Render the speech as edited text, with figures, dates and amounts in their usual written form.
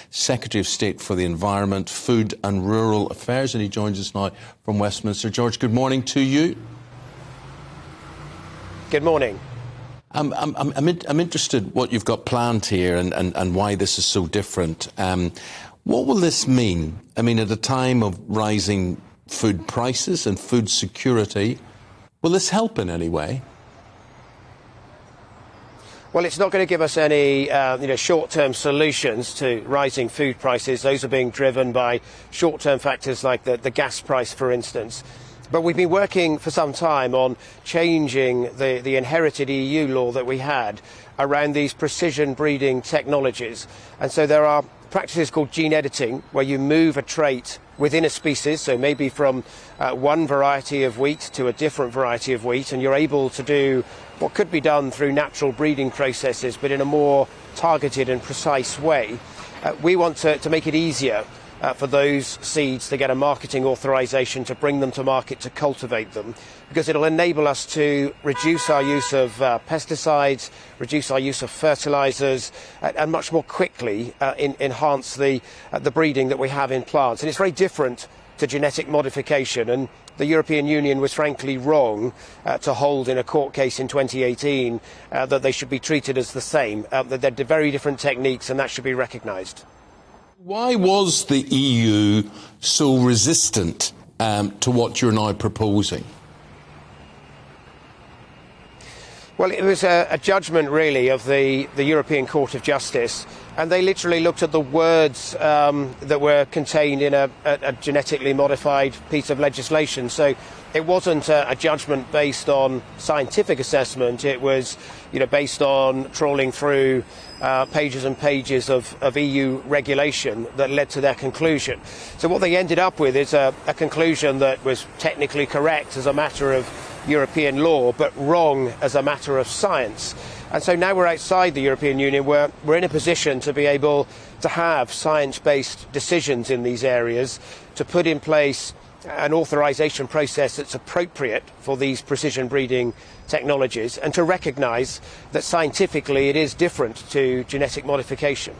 Secretary of State for the Environment, Food and Rural Affairs, and he joins us now from Westminster. George, good morning to you. Good morning. I'm interested what you've got planned here and why this is so different. What will this mean? I mean, at a time of rising food prices and food security, will this help in any way? Well, it's not going to give us any short-term solutions to rising food prices. Those are being driven by short-term factors like the gas price, for instance. But we've been working for some time on changing the inherited EU law that we had around these precision breeding technologies. And so there are practices called gene editing, where you move a trait within a species, so maybe from one variety of wheat to a different variety of wheat, and you're able to do what could be done through natural breeding processes, but in a more targeted and precise way. We want to make it easier for those seeds to get a marketing authorization to bring them to market, to cultivate them, because it'll enable us to reduce our use of pesticides, reduce our use of fertilizers, and much more quickly enhance the breeding that we have in plants. And it's very different to genetic modification, and the European Union was frankly wrong to hold in a court case in 2018 that they should be treated as the same, that they're very different techniques, and that should be recognized. Why was the EU so resistant to what you're now proposing? Well, it was a judgment, really, of the European Court of Justice, and they literally looked at the words that were contained in a genetically modified piece of legislation. So it wasn't a judgment based on scientific assessment. It was, based on trawling through pages and pages of EU regulation that led to their conclusion. So what they ended up with is a conclusion that was technically correct as a matter of European law, but wrong as a matter of science. And so now we're outside the European Union, where we're in a position to be able to have science-based decisions in these areas, to put in place an authorization process that's appropriate for these precision breeding technologies, and to recognize that scientifically it is different to genetic modification.